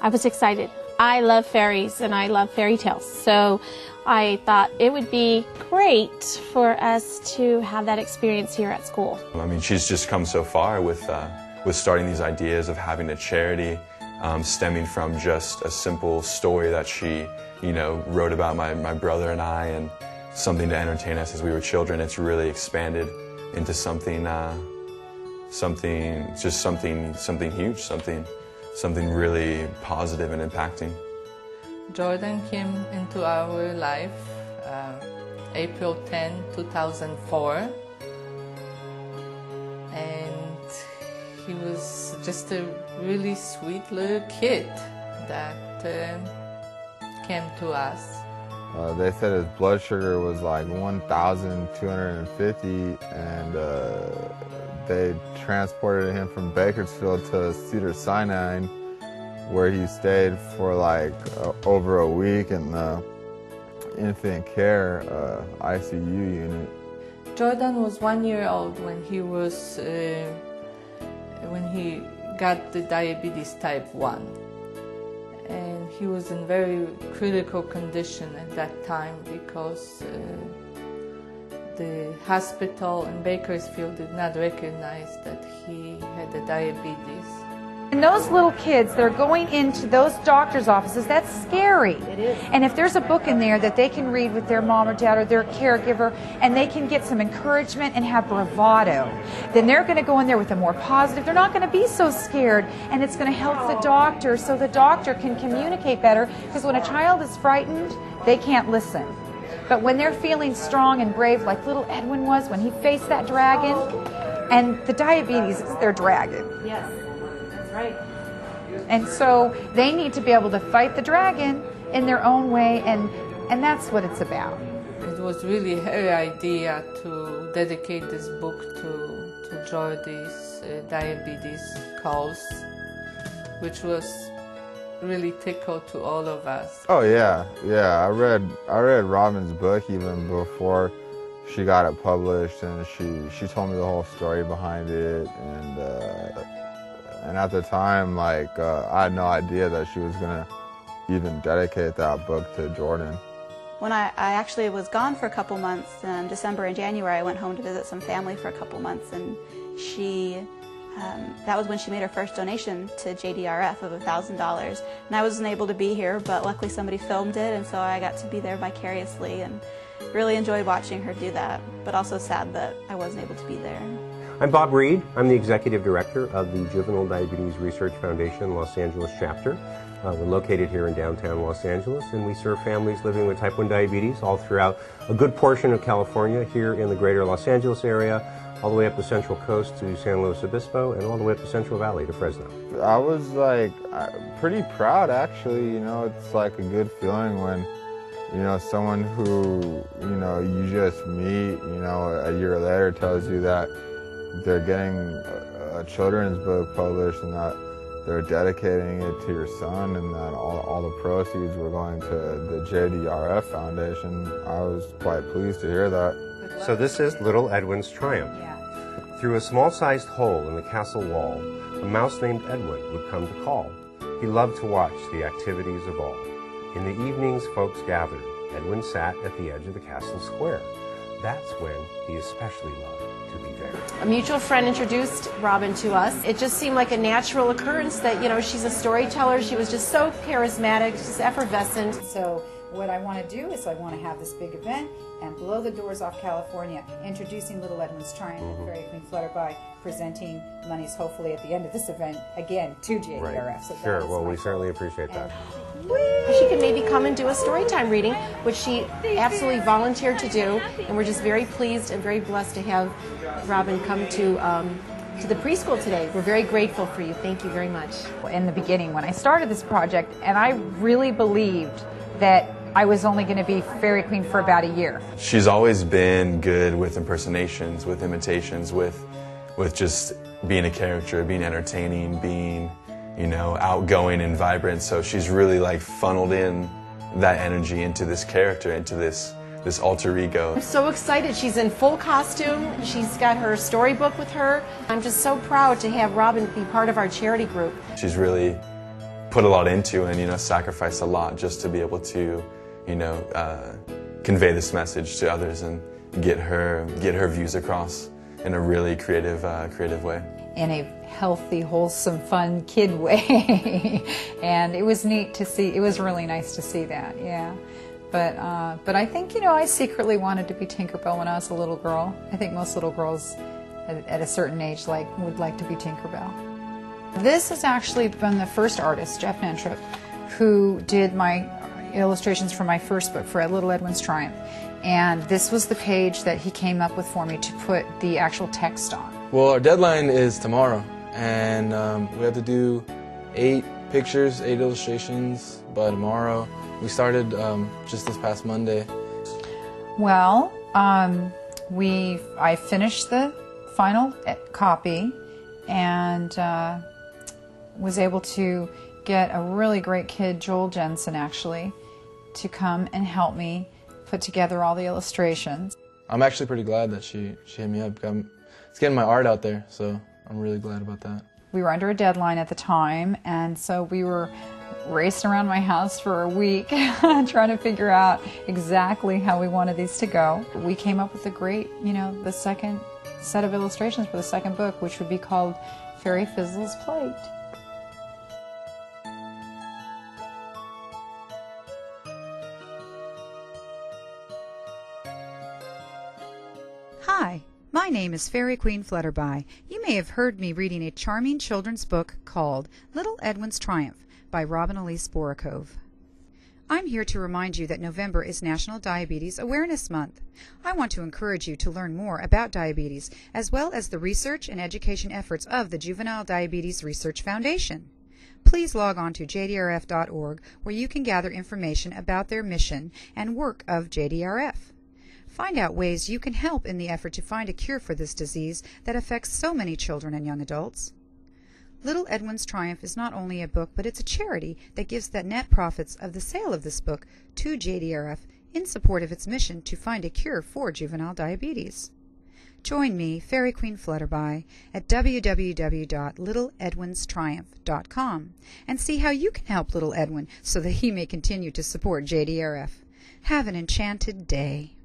I was excited. I love fairies and I love fairy tales, so I thought it would be great for us to have that experience here at school. I mean, she's just come so far with starting these ideas of having a charity, stemming from just a simple story that she, wrote about my brother and I, and something to entertain us as we were children. It's really expanded into something huge, something really positive and impacting. Jordan came into our life April 10, 2004, and he was just a really sweet little kid that came to us. They said his blood sugar was like 1,250, and they transported him from Bakersfield to Cedars-Sinai, where he stayed for like over a week in the infant care ICU unit. Jordan was 1 year old when he got the diabetes type 1. And he was in very critical condition at that time because the hospital in Bakersfield did not recognize that he had the diabetes. And those little kids, they're going into those doctor's offices, that's scary. It is. And if there's a book in there that they can read with their mom or dad or their caregiver, and they can get some encouragement and have bravado, then they're going to go in there with a more positive, they're not going to be so scared, and it's going to help the doctor so the doctor can communicate better, because when a child is frightened, they can't listen. But when they're feeling strong and brave, like little Edwin was when he faced that dragon, and the diabetes is their dragon. Yes. Right. And so they need to be able to fight the dragon in their own way, and that's what it's about. It was really her idea to dedicate this book to Jordy's diabetes cause, which was really tickled to all of us. Oh yeah. I read Robin's book even before she got it published, and she told me the whole story behind it, and at the time, I had no idea that she was going to even dedicate that book to Jordan. When I actually was gone for a couple months, in December and January, I went home to visit some family for a couple months, and that was when she made her first donation to JDRF of $1,000. And I wasn't able to be here, but luckily somebody filmed it, and so I got to be there vicariously, and really enjoyed watching her do that, but also sad that I wasn't able to be there. I'm Bob Reed. I'm the Executive Director of the Juvenile Diabetes Research Foundation Los Angeles chapter. We're located here in downtown Los Angeles, and we serve families living with type 1 diabetes all throughout a good portion of California, here in the greater Los Angeles area, all the way up the Central Coast to San Luis Obispo, and all the way up the Central Valley to Fresno. I was pretty proud, actually. It's like a good feeling when someone who you just meet a year later tells you that they're getting a children's book published, and that they're dedicating it to your son, and that all the proceeds were going to the JDRF Foundation. I was quite pleased to hear that. So this is little Edwin's triumph. Yeah. Through a small-sized hole in the castle wall, a mouse named Edwin would come to call. He loved to watch the activities of all. In the evenings, folks gathered. Edwin sat at the edge of the castle square. That's when he especially loved to be there. A mutual friend introduced Robin to us. It just seemed like a natural occurrence that, she's a storyteller. She was just so charismatic, just effervescent. So what I want to do is I want to have this big event and blow the doors off California, introducing Little Edwin's Triumph, Fairy Queen Flutterby, presenting monies hopefully at the end of this event, again, to JDRF. Right. So sure, well, we certainly appreciate that. She could maybe come and do a storytime reading, which she absolutely volunteered to do, and we're just very pleased and very blessed to have Robin come to the preschool today. We're very grateful for you. Thank you very much. In the beginning, when I started this project, and I really believed that I was only going to be Fairy Queen for about a year. She's always been good with impersonations, with imitations, with just being a character, being entertaining, being outgoing and vibrant. So she's really funneled in that energy into this character, into this alter ego. I'm so excited. She's in full costume. She's got her storybook with her. I'm just so proud to have Robin be part of our charity group. She's really put a lot into and, you know, sacrifice a lot just to be able to, you know, convey this message to others and get her views across in a really creative way. In a healthy, wholesome, fun kid way. And it was neat to see. It was really nice to see that, yeah. But I think, you know, I secretly wanted to be Tinkerbell when I was a little girl. I think most little girls at a certain age would like to be Tinkerbell. This has actually been the first artist, Jeff Nentrip, who did my illustrations for my first book, for Little Edwin's Triumph. And this was the page that he came up with for me to put the actual text on. Well, our deadline is tomorrow, and we have to do 8 pictures, 8 illustrations by tomorrow. We started just this past Monday. Well, I finished the final copy and was able to get a really great kid, Joel Jensen, actually, to come and help me put together all the illustrations. I'm actually pretty glad that she hit me up. It's getting my art out there, so I'm really glad about that. We were under a deadline at the time, and so we were racing around my house for a week trying to figure out exactly how we wanted these to go. We came up with the second set of illustrations for the second book, which would be called Fairy Fizzle's Plate. Hi, my name is Fairy Queen Flutterby. You may have heard me reading a charming children's book called Little Edwin's Triumph by Robin Elise Borikov. I'm here to remind you that November is National Diabetes Awareness Month. I want to encourage you to learn more about diabetes, as well as the research and education efforts of the Juvenile Diabetes Research Foundation. Please log on to jdrf.org, where you can gather information about their mission and work of JDRF. Find out ways you can help in the effort to find a cure for this disease that affects so many children and young adults. Little Edwin's Triumph is not only a book, but it's a charity that gives the net profits of the sale of this book to JDRF in support of its mission to find a cure for juvenile diabetes. Join me, Fairy Queen Flutterby, at www.littleedwinstriumph.com and see how you can help little Edwin so that he may continue to support JDRF. Have an enchanted day.